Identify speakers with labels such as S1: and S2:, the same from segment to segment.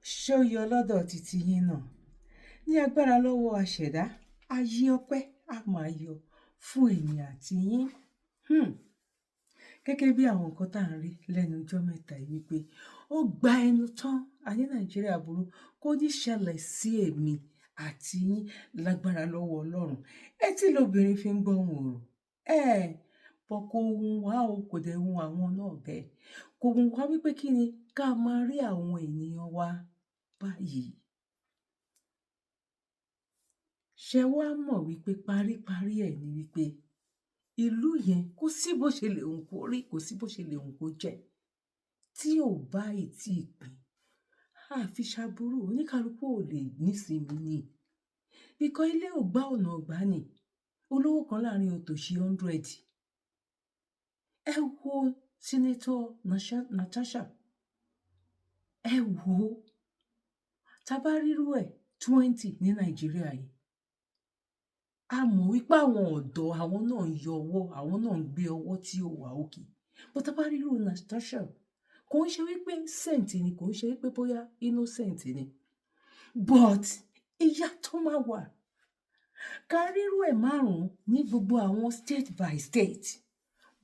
S1: ṣó yọ lọ́dọ̀ títí yín náà ní agbára lọ́wọ́ àṣẹ̀dá ayé ọpẹ́ á máa yọ fún èmi àti yín. Gẹ́gẹ́ bí àwọn nǹkan tá à ń rí lẹ́nu ọjọ́ mẹ́ta yìí wípé ó gba ẹnu tán ayé Nàìjíríà burú kò ní ṣẹlẹ̀ sí èmi àti yín lágbára lọ́wọ́ Ọlọ́run. Etí lobìnrin fi ń gbọ́ ohùn ọ̀rọ̀ bọ̀ kò wù wá o, kò dẹ̀ wù àwọn náà bẹ́ẹ̀. Kò wù wá wípé kí ni ká máa rí àwọn ènìyàn wa báyìí. Ṣé wá mọ̀ wípé paríparí ẹ̀ ni wípé ìlú yẹn kò sí bó ṣe lè hùn kó rí, kò sí bó ṣe lè hùn kó jẹ́, tí ò bá ì tí ì pín. Àfi ṣàbúrò oníkálukú ò lè nísinmi ni. Bíkọ́ ilé ò gbá ọ̀nà ọ̀gbá ni. Olówó kan láàrin òtòṣì 100. Ẹ wo Senator Natasha. Ẹ wo tá bá rírú ẹ̀ 20 ní Nàìjíríà yìí. A mọ̀ wípé àwọn ọ̀dọ́ àwọn náà ń yọ ọwọ́, àwọn náà ń gbé ọwọ́ tí ó wà òkè. But tá bá rírú Natasha, kò ń ṣe wípé saint ni, kò ń ṣe wípé bóyá innocent ni. But ìyà tó máa wà. Ká rírú ẹ̀ 5 ní gbogbo àwọn state by state.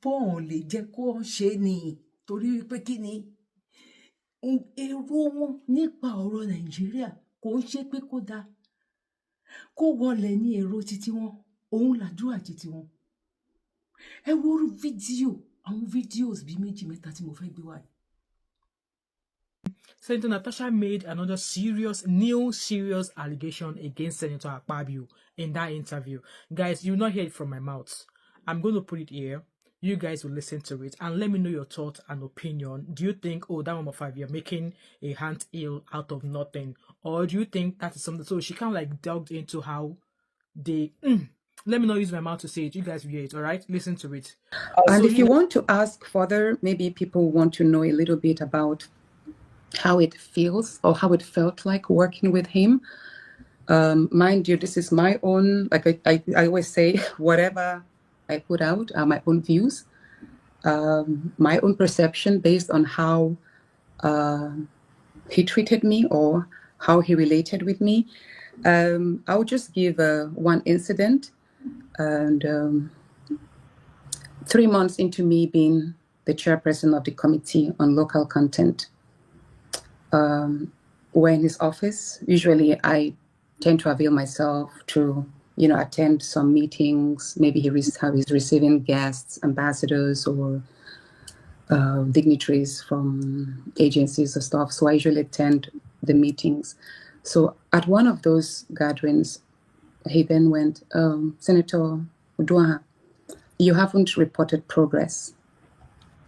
S1: Bọ́n lè jẹ́ kó ṣe ni torí wípé kí ni èrò wọn nípa ọ̀rọ̀ Nàìjíríà kò ń ṣe pé kó dáa. Kó wọlé ní èrò títí wọn, òun làdúrà títí wọn. Ẹ wo orú fídíò, àwọn videos bí 2 mẹ́ta tí mo fẹ́ gbé wá.
S2: Senator Natasha made another serious allegation against Senator Akpabio in that interview. Guys, you will not hear it from my mouth. I'm going to put it here. You guys will listen to it and let me know your thoughts and opinion. Do you think, oh, that number 5, you're making a hand ill out of nothing? Or do you think that is something? So she kind of like delved into how they... Let me not use my mouth to say it. You guys will hear it, all right? Listen to it.
S3: And so if you want to ask further, maybe people want to know a little bit about how it feels or how it felt like working with him. Mind you, this is my own, like I always say, whatever I put out are my own views, my own perception based on how he treated me or how he related with me. I'll just give one incident. And 3 months into me being the chairperson of the Committee on Local Content, we're in his office. Usually I tend to avail myself to, attend some meetings. Maybe he's receiving guests, ambassadors, or dignitaries from agencies or stuff. So I usually attend the meetings. So at one of those gatherings, he then went, Senator Uduaha, you haven't reported progress.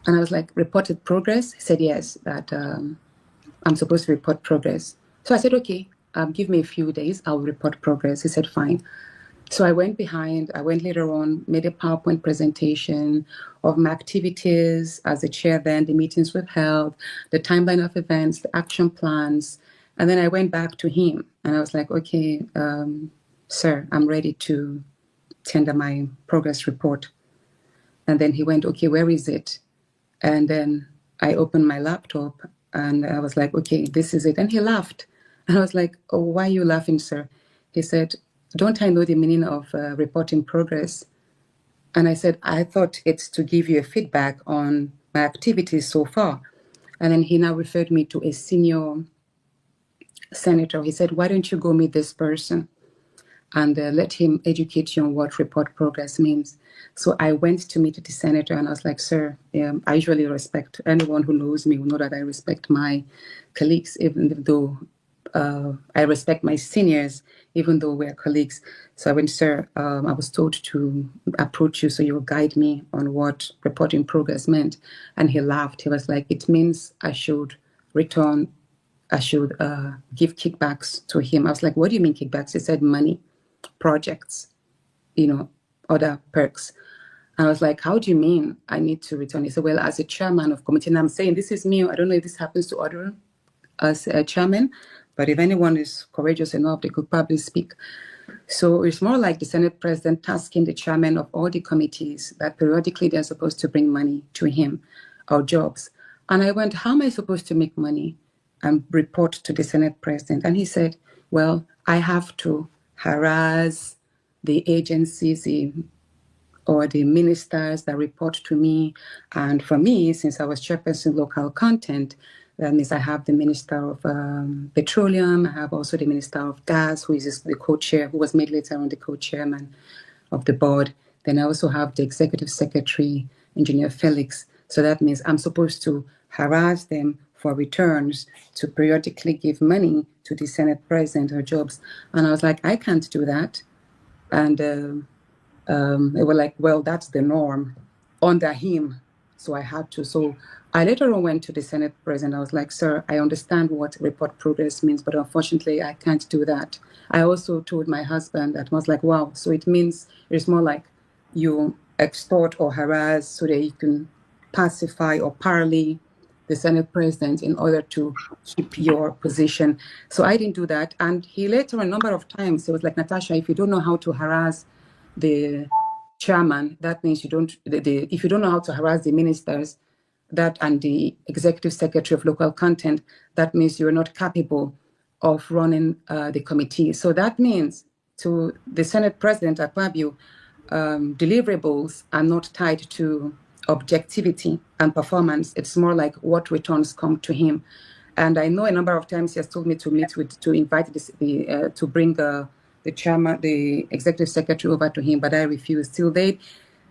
S3: And I was like, reported progress? He said, yes, that I'm supposed to report progress. So I said, okay, give me a few days, I'll report progress. He said, fine. So I went later on, made a PowerPoint presentation of my activities as a chair then, the meetings we've held, the timeline of events, the action plans. And then I went back to him and I was like, okay, sir, I'm ready to tender my progress report. And then he went, okay, where is it? And then I opened my laptop and I was like, okay, this is it. And he laughed. And I was like, oh, why are you laughing, sir? He said, don't I know the meaning of reporting progress? And I said, I thought it's to give you a feedback on my activities so far. And then he now referred me to a senior senator. He said, why don't you go meet this person and let him educate you on what report progress means? So I went to meet the senator and I was like, sir, I usually respect anyone who knows me will know that I respect my colleagues, even though I respect my seniors, even though we're colleagues. So I went, sir, I was told to approach you so you will guide me on what reporting progress meant. And he laughed. He was like, it means I should give kickbacks to him. I was like, what do you mean kickbacks? He said money, projects, other perks. I was like, how do you mean I need to return? He said, well, as a chairman of committee, and I'm saying this is me. I don't know if this happens to other as a chairman, but if anyone is courageous enough, they could probably speak. So it's more like the Senate president tasking the chairman of all the committees that periodically they're supposed to bring money to him or jobs. And I went, how am I supposed to make money? and report to the Senate president. And he said, well, I have to harass the agencies or the ministers that report to me. And for me, since I was chairperson local content, that means I have the Minister of Petroleum, I have also the Minister of Gas, who is the co-chair, who was made later on the co-chairman of the board. Then I also have the Executive Secretary, Engineer Felix. So that means I'm supposed to harass them for returns, to periodically give money to the Senate president or jobs. And I was like, I can't do that. And they were like, well, that's the norm under him. So I had to. So I later on went to the Senate president. I was like, sir, I understand what report progress means, but unfortunately, I can't do that. I also told my husband that. I was like, wow, so it means it's more like you extort or harass so that you can pacify or parley the Senate president in order to keep your position. So I didn't do that. And he later, a number of times, he was like, Natasha, if you don't know how to harass the chairman, that means you don't, if you don't know how to harass the ministers, that and the executive secretary of local content, that means you're not capable of running the committee. So that means to the Senate president, Akpabio, deliverables are not tied to objectivity and performance. It's more like what returns come to him. And I know a number of times he has told me to meet with, to invite to bring the chairman, the executive secretary over to him, but I refused. Till date,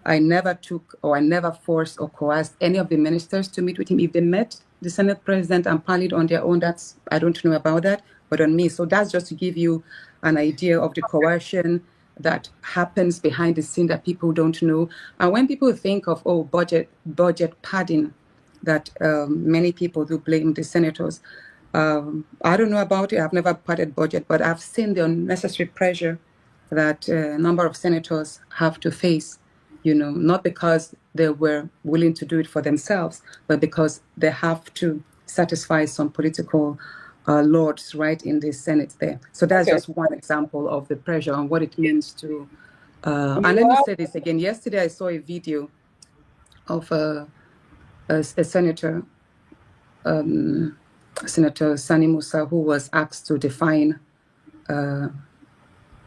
S3: I never took or I never forced or coerced any of the ministers to meet with him. If they met the Senate president and parleyed on their own, that's, I don't know about that, but on me. So that's just to give you an idea of the coercion that happens behind the scene that people don't know. And when people think of, oh, budget padding, that many people do blame the senators. I don't know about it. I've never padded budget, but I've seen the unnecessary pressure that a number of senators have to face, you know, not because they were willing to do it for themselves, but because they have to satisfy some political lords right in the Senate there. So that's just one example of the pressure and what it means to, and let me say this again. Yesterday, I saw a video of a senator, Senator Sani Musa, who was asked to define,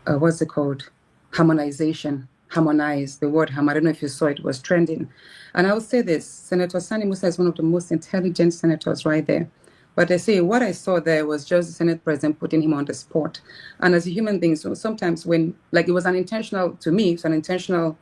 S3: what's it called? Harmonize the word I don't know if you saw it, was trending. And I will say this, Senator Sani Musa is one of the most intelligent senators right there. But I say what I saw there was just the Senate president putting him on the spot. And as a human being, so sometimes when, like, it was unintentional to me, it's an intentional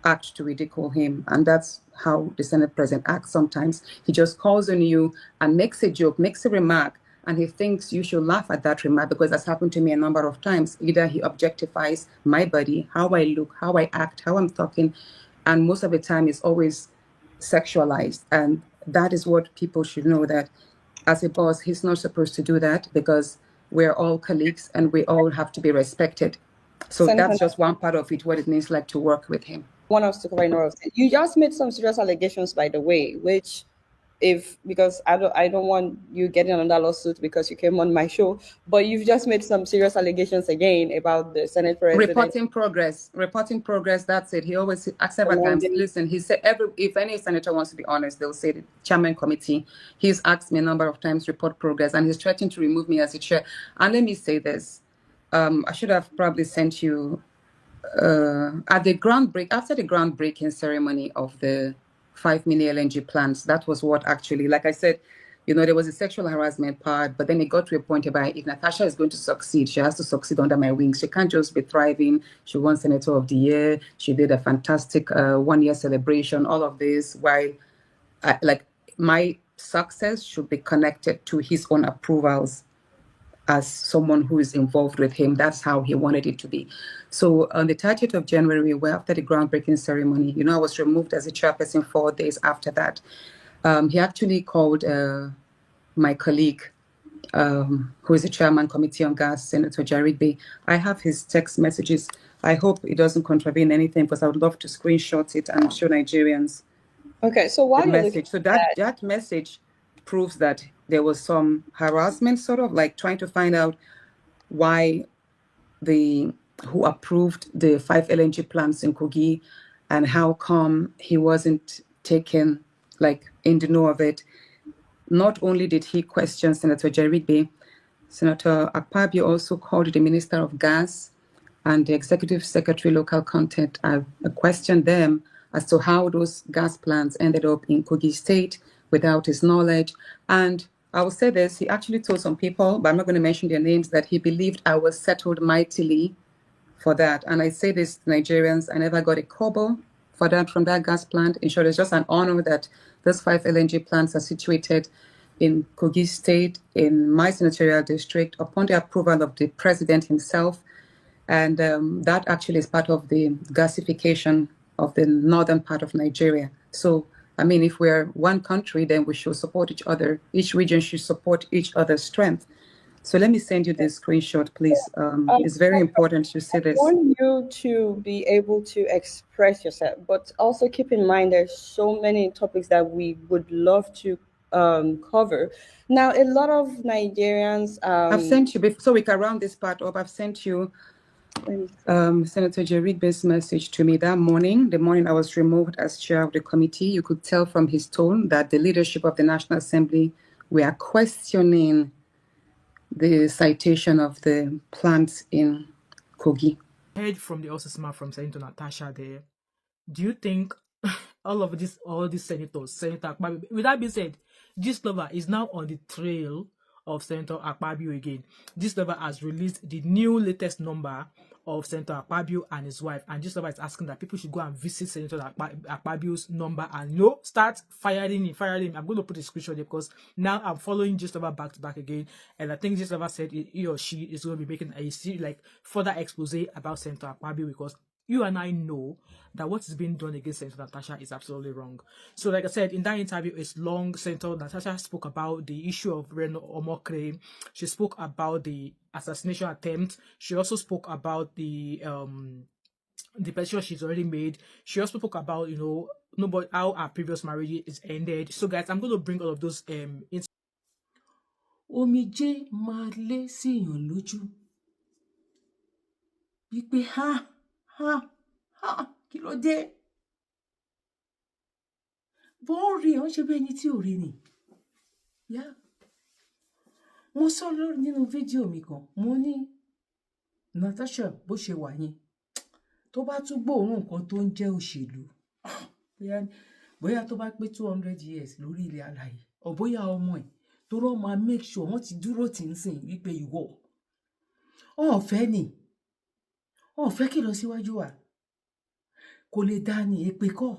S3: act to ridicule him. And that's how the Senate president acts sometimes. He just calls on you and makes a joke, makes a remark, and he thinks you should laugh at that remark, because that's happened to me a number of times. Either he objectifies my body, how I look, how I act, how I'm talking, and most of the time it's always sexualized. And that is what people should know, that as a boss, he's not supposed to do that, because we're all colleagues and we all have to be respected. So that's just one part of it, what it means like to work with him.
S4: I want us to cover in all of it. You just made some serious allegations, by the way, which because I don't want you getting another lawsuit because you came on my show, but you've just made some serious allegations again about the Senate president.
S3: Reporting progress, that's it. He always asks several times, listen, he said if any senator wants to be honest, they'll say the chairman committee. He's asked me a number of times, report progress, and he's threatening to remove me as a chair. And let me say this, I should have probably sent you at the after the groundbreaking ceremony of the 5 mini LNG plants. That was what actually, like I said, you know, there was a sexual harassment part, but then it got to a point where if Natasha is going to succeed, she has to succeed under my wings. She can't just be thriving. She won Senator of the Year. She did a fantastic 1-year celebration, all of this, while like my success should be connected to his own approvals as someone who is involved with him. That's how he wanted it to be. So on the 30th of January, after the groundbreaking ceremony, you know, I was removed as a chairperson 4 days after that. He actually called my colleague, who is the chairman committee on gas, Senator Jared Bey. I have his text messages. I hope it doesn't contravene anything, because I would love to screenshot it and show Nigerians.
S4: Okay, so why
S3: message? So that message proves that there was some harassment, sort of like trying to find out why who approved the 5 LNG plants in Kogi, and how come he wasn't taken like in the know of it. not only did he question Senator Jerigbe, Senator Akpabio also called the Minister of Gas and the Executive Secretary Local Content. I questioned them as to how those gas plants ended up in Kogi State without his knowledge. And I will say this, he actually told some people, but I'm not going to mention their names, that he believed I was settled mightily for that. And I say this to Nigerians, I never got a kobo for that from that gas plant. In short, it's just an honor that those 5 LNG plants are situated in Kogi State, in my senatorial district, upon the approval of the president himself. And that actually is part of the gasification of the northern part of Nigeria. So, I mean, if we're one country, then we should support each other. Each region should support each other's strength. So let me send you this screenshot, please. It's very important to see this.
S4: I want you to be able to express yourself, but also keep in mind there's so many topics that we would love to cover. Now, a lot of Nigerians...
S3: I've sent you, so we can round this part up, I've sent you Senator Jerigbe's message to me that morning. The morning I was removed as chair of the committee, you could tell from his tone that the leadership of the National Assembly were questioning the citation of the plants in Kogi.
S2: Heard from the Osisma from Senator Natasha there. Do you think all these senators, Senator Akpabio, with that being said, Gistlover is now on the trail of Senator Akpabio again. Gistlover has released the latest number of Senator Akpabio and his wife, and Gistlover is asking that people should go and visit Senator Akpabio's number and start firing him. I'm going to put a screenshot there because now I'm following Gistlover back to back again, and I think Gistlover said he or she is going to be making a further expose about Senator Akpabio, because you and I know that what is being done against Senator Natasha is absolutely wrong. So like I said, in that interview, it's long. Senator Natasha spoke about the issue of Reno Omokre. She spoke about the assassination attempt. She also spoke about the petition she's already made. She also spoke about, how our previous marriage is ended. So guys, I'm going to bring all of those
S1: Omijé máa lé síyàn lójú. Wípé kí ló dé? Bó rí ó ṣe bí ẹni tí ò rí ni. Mo sọ nínú fídíò mi kan, mo ní Natasha bó ṣe wà yẹn, tó bá tún gbóòórùn nǹkan tó ń jẹ́ òṣèlú, bóyá tó bá pé 200 years lórí ilẹ̀ alààyè, or bóyá ọmọ ẹ̀ tó rọ́ máa make sure wọ́n ti dúró tì ń sìn wípé ìwọ ọ̀fẹ́ ni, ọ̀fẹ́ kí lọ síwájú wa, kò lè dá ní èpè kọ́.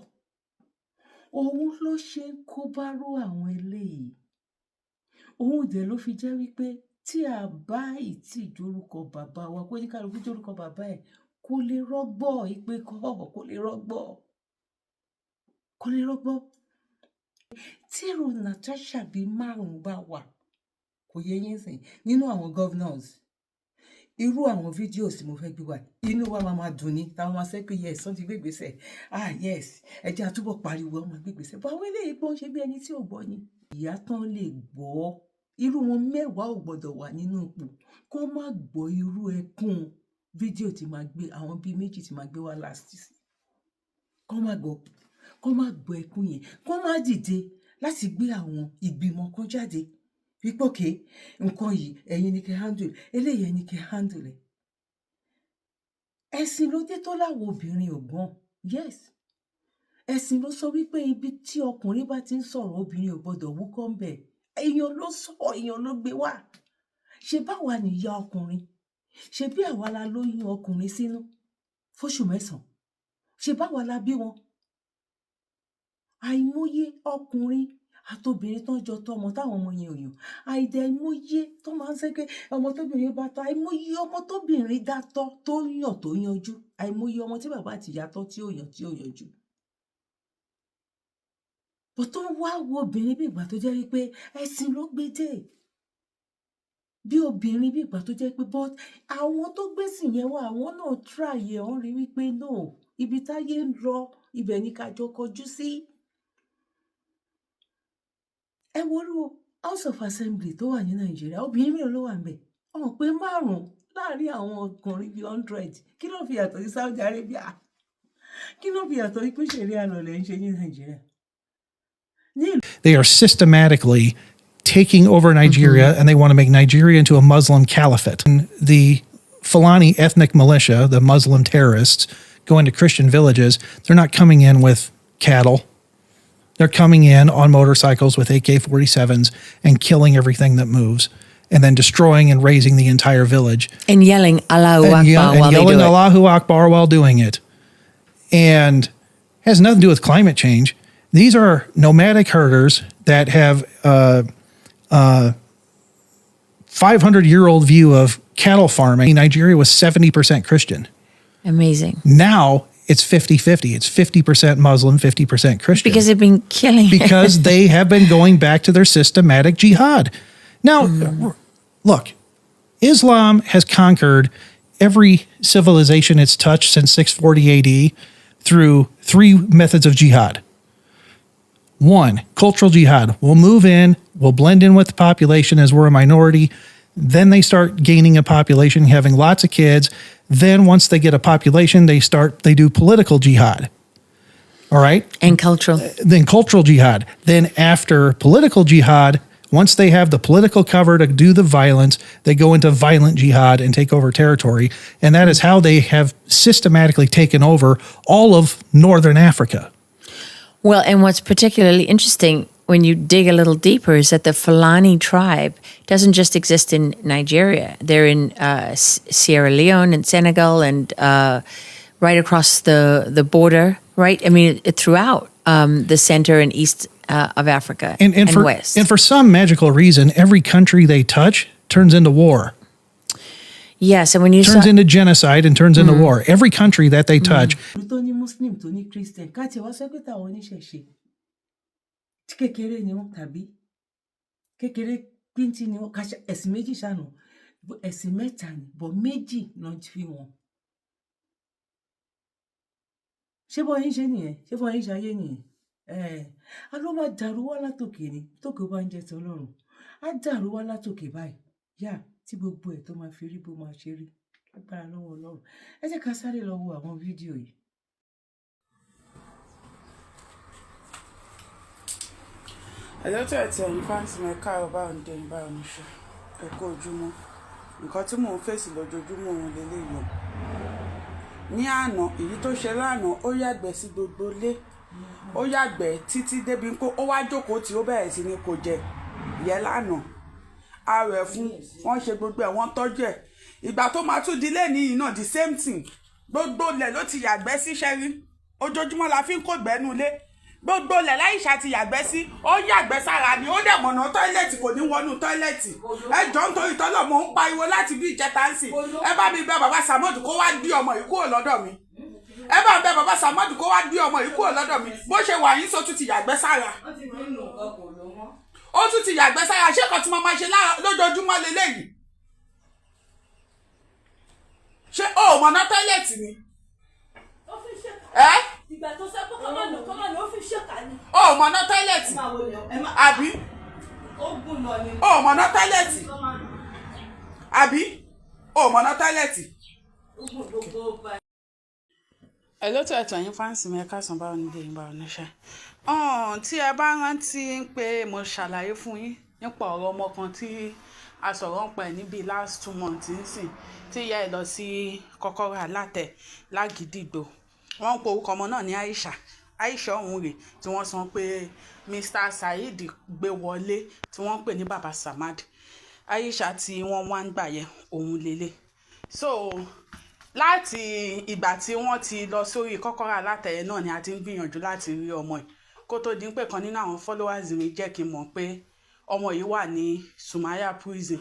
S1: Òun ló ṣe ń kó bárò àwọn eléyìí. Òun dẹ̀ ló fi jẹ́ wípé tí a bá ìtì jórúkọ bàbá wa, kó ní kálukú jórúkọ bàbá ẹ̀, kò lè rọ́gbọ́ ìpè kọ́, kò lè rọ́gbọ́. Tí irú Natasha bíi 5 bá wà, kò yẹ yín sìn, nínú àwọn governors, irú àwọn videos tí mo fẹ́ gbé wá, inú wa máa dùn ní, táwọn máa sẹ́ pé yes, wọ́n ti gbé ìgbésẹ̀. Yes, ẹ jẹ́ a túbọ̀ pariwo, wọ́n máa gbé ìgbésẹ̀. Bọ́ àwọn eléyìí pọ́n ṣe bí ẹni tí ò gbọ́ ni. Ìyá tán lè gbọ́, irú wọn 10 ò gbọ́dọ̀ wà nínú ipò kó má gbọ́ irú ẹkún fídíò tí máa gbé, àwọn bíi 2 tí máa gbé wá last sí. Kó má gbọ́ ẹkún yẹn, kó má dìde láti gbé àwọn ìgbìmọ̀ kan jáde wípé òkè nǹkan yìí ẹ̀yin ni kẹ́ handle, eléyìí ẹ̀yin ni kẹ́ handle ẹ̀. Ẹ̀sìn ló dé tó láwọn obìnrin ò gbọ́n. Yes, ẹ̀sìn ló sọ wípé ibi tí ọkùnrin bá ti ń sọ̀rọ̀ obìnrin ò gbọ́dọ̀ wúkọ́ ń bẹ̀. Èèyàn ló sọ, èèyàn ló gbé wá. Ṣé báwa nìyá ọkùnrin? Ṣé bí àwa la lóyún ọkùnrin sínú fóṣù 9? Ṣé báwa la bí wọn? Àìmọye ọkùnrin àtobìnrin tó ń jọ tọmọ táwọn ọmọ yẹn ò yàn. Àìmọye tó máa ń sẹ́ pé ọmọ tóbìnrin bá tọ́, àìmọye ọmọ tóbìnrin dá tọ́ tó yàn tó yanjú. Àìmọye ọmọ tí bàbá àti ìyá tọ́ tí ò yàn tí ò yanjú. Bó tó wá wo obìnrin bí ìgbà tó jẹ́ wípé ẹ̀sìn ló gbé dé. Bí obìnrin bí ìgbà tó jẹ́ pé but àwọn tó gbésìn yẹn wá, àwọn náà try ẹ̀, wọ́n rí wípé no, ibi táyé ń lọ, ibẹ̀ ni ká jọ kọjú sí. Ẹ worú House of Assembly tó wà ní Nàìjíríà, obìnrin mélòó ló wà ńbẹ̀? Wọ́n pé 5 láàrin àwọn ọkùnrin bíi 100. Kí ló fi yàtọ̀ sí Saudi Arabia? Kí ló fi yàtọ̀ sí pé ṣẹ̀ríà ló lẹ̀ ń ṣe ní Nàìjíríà?
S5: They are systematically taking over Nigeria, and they want to make Nigeria into a Muslim caliphate. And the Fulani ethnic militia, the Muslim terrorists, go into Christian villages. They're not coming in with cattle. They're coming in on motorcycles with AK-47s and killing everything that moves, and then destroying and razing the entire village.
S6: And yelling Allahu Akbar while they do
S5: yelling
S6: it.
S5: Allahu Akbar while doing it. And has nothing to do with climate change. These are nomadic herders that have 500-year-old view of cattle farming. Nigeria was 70% Christian.
S6: Amazing.
S5: Now it's 50-50. It's 50% Muslim, 50% Christian.
S6: Because they've been killing.
S5: Because they have been going back to their systematic jihad. Now, look, Islam has conquered every civilization it's touched since 640 AD through 3 methods of jihad. 1, cultural jihad. We'll move in, we'll blend in with the population as we're a minority. Then they start gaining a population, having lots of kids. Then once they get a population, they do political jihad. All right?
S6: And cultural.
S5: Then cultural jihad. Then after political jihad, once they have the political cover to do the violence, they go into violent jihad and take over territory. And that is how they have systematically taken over all of Northern Africa.
S6: Well, and what's particularly interesting when you dig a little deeper is that the Fulani tribe doesn't just exist in Nigeria. They're in Sierra Leone and Senegal and right across the border, right? I mean, throughout the center and east of Africa and west.
S5: And for some magical reason, every country they touch turns into war.
S6: Yes, and when you
S5: turns into genocide and turns into war. Every country that they touch.
S1: tó ní Muslim tó ní Christian káàtì wá sọ pé táwọn oníṣẹ̀ṣe tí kékeré ni wọ́n tàbí kékeré píntín ni wọ́n kàṣà ẹ̀sìn méjì ṣàánú ẹ̀sìn mẹ́ta ni bọ̀ méjì náà fi wọn. ṣé bọ́ yín ṣe nìyẹn ṣé bọ́ yín ṣayé nìyẹn a ló máa dàrú wá látòkè ni tókè bá ń jẹ ti Ọlọ́run á dàrú wá látòkè báyìí yá tí gbogbo ẹ̀ tó máa fi rí bó máa ṣe rí agbára lọ́wọ́ Ọlọ́run ẹ jẹ́ ká sáré lọ wo àwọn fídíò yìí.
S7: ẹlẹ́tọ̀ ẹ̀tì ẹ̀yìn fáǹsì mẹ́ka ọba òǹdè ìbá oníṣẹ́ ẹ̀kọ́ ojúmọ́ nǹkan tí mò ń fèsì lójoojúmọ́ òun lélẹ́yìí ní àná èyí tó ṣe lánàá ó yàgbẹ́ sí gbogbo ilé ó yàgbẹ́ títí débi pé ó wá jókòó tí ó bẹ̀rẹ̀ sí ní kò jẹ ìyẹn lánàá ààrẹ fún wọn ṣe gbogbo ẹ̀ wọ́n tọ́jú ẹ̀ ìgbà tó máa tún dilé nìyí náà the same thing gbogbo ilẹ̀ ló ti yàgbẹ́ sí ṣẹ́rí ojoojúmọ́ la fi ń kó gbẹ́nu ilé gbogbo ilẹ̀ láìṣà ti yàgbẹ́ sí ó yàgbẹ́ sára ni ó dẹ̀ mọ̀nà tọ́ílẹ̀tì kò ní wọnú tọ́ílẹ̀tì ẹ jọ̀ọ́ nítorí tọ́lọ̀ mò ń pariwo láti bí ìjẹta ń sìn ẹ bá mi bẹ̀ bàbá Samuel kó wá gbé ọmọ yìí kúrò lọ́dọ̀ mi ẹ bá mi bẹ̀ bàbá Samuel kó wá gbé ọmọ yìí kúrò lọ́dọ̀ mi bó ṣe wà yín sọ tún ti yàgbẹ́ sára ó tún ti yàgbẹ́ sára ṣé kan tí mo máa ṣe lójoojúmọ́ leléyìí ṣé o ò mọ̀nà tọ́ílẹ̀tì ni
S8: ìgbà tó sẹ́ pé kọ́mọ̀nù ó fi ṣèkà ni.
S7: o ò mọ̀nà tọ́ílẹ̀tì àbí
S8: ó gùn lọ ni.
S7: o ò mọ̀nà tọ́ílẹ̀tì àbí o ò mọ̀nà tọ́ílẹ̀tì.
S8: ó gùn gbogbo bá.
S7: ẹ ló tó ẹ̀tọ́ yín fáǹsì mi ẹ̀ka sàn báwo nílé yín báwo níṣẹ́ tí ẹ bá rántí pé mo ṣàlàyé fún yín nípa ọ̀rọ̀ ọmọ kan tí a sọ̀rọ̀ ń pa ẹ̀ níbi last 2 months nísìn tí ìyá ẹ̀ lọ sí kọ́kọ́rọ́ alátẹ̀ lágídígbò wọ́n ń pe orúkọ ọmọ náà ní Aisha ọ̀hún rè tí wọ́n sọ pé Mr. Saheed gbé wọlé tí wọ́n ń pè ní baba Samad Aisha tí wọ́n wá ń gbà yẹ òun lélẹ̀ so láti ìgbà tí wọ́n ti lọ sórí kọ́kọ́rọ́ alátẹ̀yẹ náà ni a ti ń gbìyànjú láti rí ọmọ yìí kó tó di pé kan nínú àwọn followers mi jẹ́ kí n mọ̀ pé ọmọ yìí wà ní Sumaya prison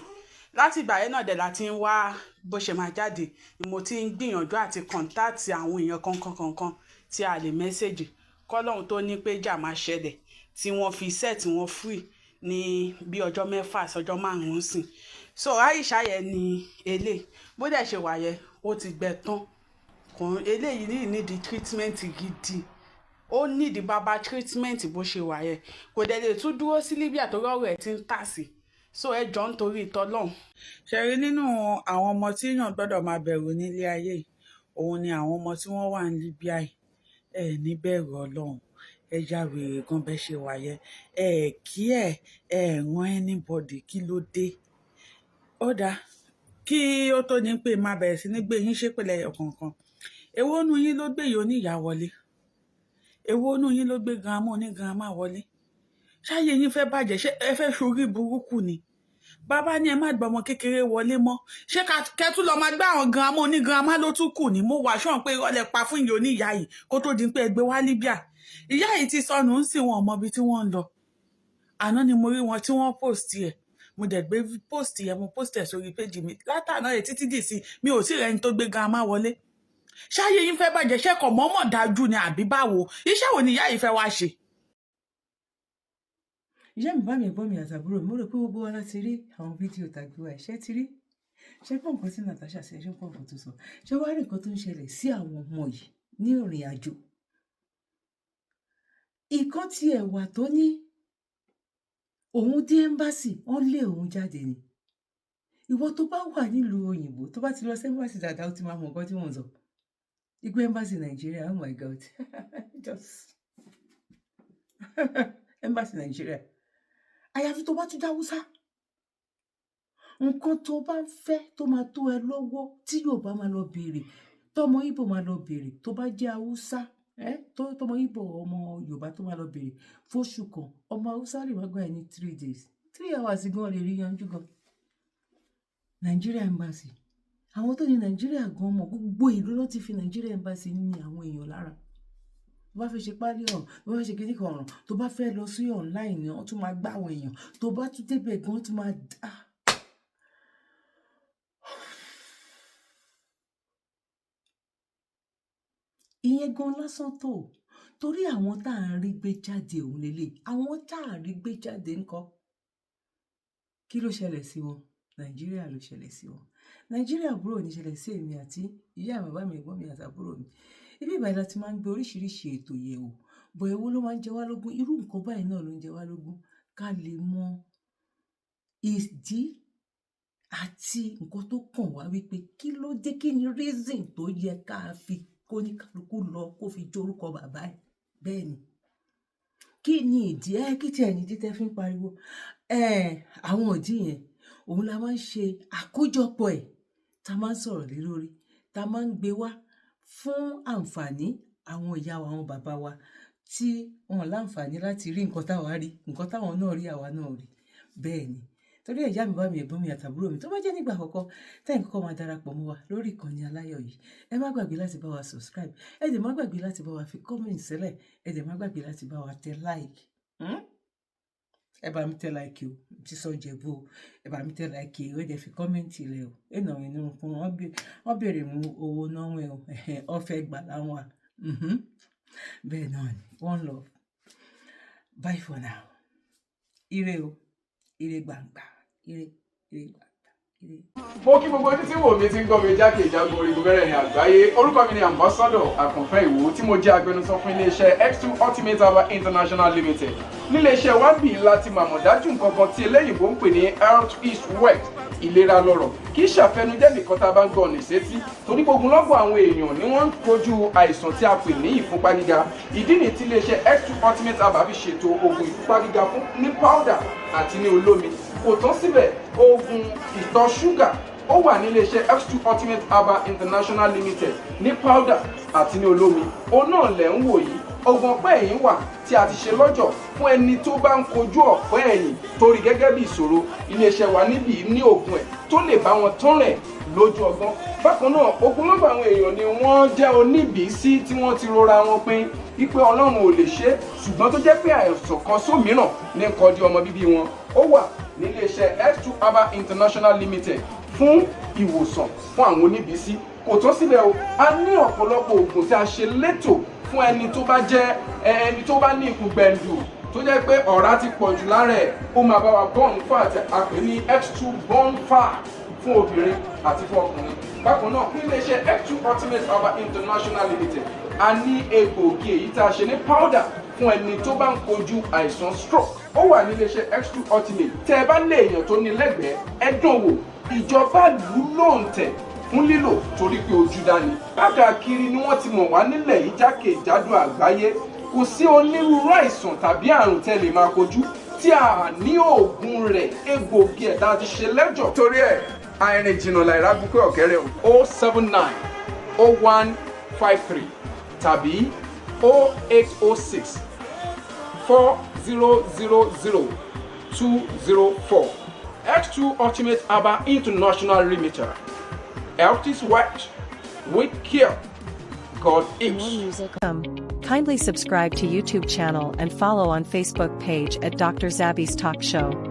S7: láti ìgbà yẹn náà dẹ̀ la ti ń wá bó ṣe máa jáde ni mo ti ń gbìyànjú àti kọ̀ǹtáàtì àwọn èèyàn kankan tí a lè mẹ́sẹ̀jì kọ́lọ́hún tó ní pé jà máa ṣẹlẹ̀ tí wọ́n fi set wọn free ní bí ọjọ́ 6 sọjọ́ 5 sìn so Aisha yẹn ni èlé bó dẹ̀ ṣe wà yẹn ó ti gbẹ tán kàn eléyìí nídìí treatment gidi ó nídìí bàbá treatment bó ṣe wà yẹn kò dẹ̀ lè tún dúró sí Libya tó rọrùn ẹ̀ ti ń tà sí so ẹ jọ ń torí ìtọ́lọ́hún. ṣẹ̀rí nínú àwọn ọmọ tí èèyàn gbọ́dọ̀ máa bẹ̀rù nílé ayé yìí òun ni àwọn ọmọ tí wọ́n wà ní Libya yìí ẹ ní bẹ̀rù Ọlọ́run ẹja wèrè kan bẹ́ẹ̀ ṣe wà yẹn kí ràn anybody kí ló dé ó dáa kí ó tó ní pé máa bẹ̀rẹ̀ sí ní gbé yín ṣépèlè ọ̀kọ̀ọ̀kan èwo nú yín ló gbé yìí oníyàá wọlé èwo nú yín ló gbé girama onígirama wọlé ṣáyé yín fẹ́ bàjẹ́ ṣé ẹ fẹ́ ṣorí burúkú ni bàbá ní ẹ má gbọ́ ọmọ kékeré wọlé mọ́ ṣé kẹtù lọ máa gbá àwọn girama onígirama ló tún kù ní mo wà ṣọ́n pé ìrọ̀lẹ́ pa fún ìyá oníyá yìí kó tó di pé ẹgbẹ́ wá Libya ìyá yìí ti sọnù ń sìn wọn ọmọ ibi tí wọ́n ń lọ àná ni mo rí wọn tí wọ́n post ẹ̀ mo dẹ̀ gbé post ẹ̀ mo post ẹ̀ sórí péjì mi látàná rẹ̀ títí dì sí mi ò sí rẹni tó gbé girama wọlé ṣáyé yín fẹ́ bàjẹ́ ṣẹ́kọ̀ mọ́mọ́ dájú ni àbí báwo iṣẹ́ wo ni ìyá yìí fẹ́ wá ṣe.
S1: ìyá mi bá mi ẹ̀gbọ́n mi àtàbúrò mo rò pé gbogbo wa láti rí àwọn fídíò tàgbé wa ṣé ti rí ṣé pọ̀ nǹkan tí Natasha ṣe ṣé pọ̀ nǹkan tó sọ ṣé wàá rí nǹkan tó ń ṣẹlẹ̀ sí àwọn ọmọ yìí ní ìrìn àjò ìkan tí ẹ̀wà tó ní òun dé ẹ́mbásì wọ́n lé òun jáde ni ìwọ tó bá wà nílùú òyìnbó tó bá ti lọ sí ẹ́mbásì dáadáa ó ti máa mọ nǹkan tí wọ́n ń sọ igbó ẹ́mbásì Nàìjíríà oh my God just ẹ́mbásì Nàìjíríà àyàfi tó bá tún dáwúsá nǹkan tó bá ń fẹ́ tó máa tó ẹ lọ́wọ́ tí Yorùbá máa lọ béèrè tọmọ Ìgbò máa lọ béèrè tó bá jẹ́ Haúsá tọmọ Ìgbò ọmọ Yorùbá tó máa lọ béèrè fóṣù kan ọmọ Haúsá lè má gbà ẹ ní 3 days 3 hours gan lè rí yanjú gan Nigeria embassy àwọn tó ní Nigeria gan mọ̀ gbogbo ìlú ló ti fi Nigeria embassy ní àwọn èèyàn lára tó bá fẹ́ ṣe pálí ọ̀run tó bá fẹ́ ṣe kíní kan ọ̀run tó bá fẹ́ lọ sí online ni wọ́n tún máa gbá àwọn èèyàn tó bá tún débẹ̀ gan wọ́n tún máa ìyẹn gan lásán tó torí àwọn tá à ń rí gbé jáde òun lélẹ̀ àwọn tá à ń rí gbé jáde ńkọ́ kí ló ṣẹlẹ̀ sí wọn Nàìjíríà ló ṣẹlẹ̀ sí wọn Nàìjíríà àbúrò ní ṣẹlẹ̀ sí èmi àti ìyá mi bàbá mi ẹ̀gbọ́n mi àtàbúrò mi ibi ìbàdàn láti máa ń gbé oríṣiríṣi ètò yẹ̀wò bọ̀ èwo ló máa ń jẹ wá lógún irú nǹkan báyìí náà ló ń jẹ wá lógún ká lè mọ ìdí àti nǹkan tó kàn wá wípé kí ló dé kí ni reason tó yẹ ká fi kó ní kálukú lọ kó fi jórúkọ bàbá ẹ̀ bẹ́ẹ̀ ni kí ni ìdí kí tiẹ̀ ní títẹ́ fi ń pariwo àwọn ìdí yẹn òun la máa ń ṣe àkójọpọ̀ ẹ̀ tá a máa ń sọ̀rọ̀ lé lórí tá a máa ń gbé wá fún àǹfààní àwọn ìyá wa àwọn bàbá wa tí wọn láǹfààní láti rí nǹkan táwa rí nǹkan táwọn náà rí àwa náà rí bẹ́ẹ̀ ni torí ìyá mi bá mi ẹ̀gbọ́n mi àtàbúrò mi tó bá jẹ́ nígbà àkọ́kọ́ tẹ́yìn kọ́kọ́ máa darapọ̀ mọ́ wa lórí ìkànnì aláyọ̀ yìí ẹ má gbàgbé láti bá wa subscribe ẹ dẹ̀ má gbàgbé láti bá wa fi comment sílẹ̀ ẹ dẹ̀ má gbàgbé láti bá wa tẹ like ẹ bá mi tẹ like o ti sọ jẹ̀bú o ẹ bá mi tẹ like o ẹ dẹ̀ fi comment ilẹ̀ o ẹ nà inú fún wọn béèrè mú owó náà o ọ̀fẹ́ gbà láwọn à bẹ́ẹ̀ náà ni one love bye for now ire o ire gbàngbà ire gbàngbà ire.
S9: mo kí gbogbo ojú tí wò mí ti ń gbọ́ mi jákèjádò orígun mẹ́rẹ̀ẹ̀rin àgbáyé orúkọ mi ni ambassador àkànfẹ́ ìwò tí mo jẹ́ agbẹnusọ fún iléeṣẹ́ X2 Ultimate Herbal International Limited níléeṣẹ́ wa bí láti màmọ̀ dájú nǹkan kan tí eléyìnbó ń pè ní health is wealth ìlera lọ́rọ̀ kì í ṣàfẹnujẹ́ nìkan tá a bá ń gbọ́ ní sétí torí gbogbo lọ́gbọ̀n àwọn èèyàn ni wọ́n ń kojú àìsàn tí a pè ní ìfúnpá gíga ìdí nìyí tí iléeṣẹ́ X2 Ultimate Herbal fi ṣètò oògùn ìfúnpá gíga fún ní powder àti ní olómi kò tán síbẹ̀ oògùn ìtọ̀ ṣúgà ó wà ní iléeṣẹ́ X2 Ultimate Herbal International Limited ní powder àti ní olómi òun náà lẹ̀ ń wò yìí oògùn ọ̀pẹ́ ẹ̀yìn wà tí a ti ṣe lọ́jọ̀ fún ẹni tó bá ń kojú ọ̀pẹ́ ẹ̀yìn torí gẹ́gẹ́ bí ìṣòro iléeṣẹ́ wa níbí ní oògùn ẹ̀ tó lè bá wọn tán rẹ̀ lójú ọgbọ́n bákan náà ogunlọ́gọ̀ àwọn èèyàn ni wọ́n jẹ́ oníbìísí tí wọ́n ti rora wọn pín wípé Ọlọ́run ò lè ṣe ṣùgbọ́n tó jẹ́ pé àìsàn kan sómìíràn ní nǹkan di ọmọ bíbí wọn ó wà ní iléeṣẹ́ X2 Herbal International Limited fún ìwòsàn fún àwọn oníbìísí kò tán síbẹ̀ o a ní ọ̀pọ̀lọpọ̀ oògùn tí a ṣe létò fún ẹni tó bá jẹ́ ẹni tó bá ní ikùn gbẹ̀ǹdù tó jẹ́ pé ọ̀rá ti pọ̀ jù lára ẹ̀ ó máa bá wa burn fat àpè ní X2 burn fat fún obìnrin àti fún ọkùnrin bákan náà ní iléeṣẹ́ X2 Ultimate Herbal International Limited a ní egbòogi èyí tá a ṣe ní powder fún ẹni tó bá ń kojú àìsàn stroke ó wà ní iléeṣẹ́ X2 Ultimate tẹ́ ẹ bá lé èèyàn tó ní lẹ́gbẹ̀ẹ́ ẹ dán wò ìjọba lù ú lóǹtẹ̀ fún lílò torí pé ojú dání káàkiri ni wọ́n ti mọ̀ wá nílẹ̀ yìí jákèjádò àgbáyé kò sí onírúurú àìsàn tàbí àrùn tẹ́ lè máa kojú tí a ní oògùn rẹ̀ egbògi ẹ̀dá ti ṣe lẹ́jọ̀. torí ẹ̀ àìrìn jìnnà láìra gbúpẹ́ ọ̀kẹ́rẹ́ o 079 0153 tàbí 0806 4000 204. X2 Ultimate Aba International Limited. Health is wealth. With care, God is.
S10: Kindly subscribe to YouTube channel and follow on Facebook page at Dr. Zabby's Talk Show.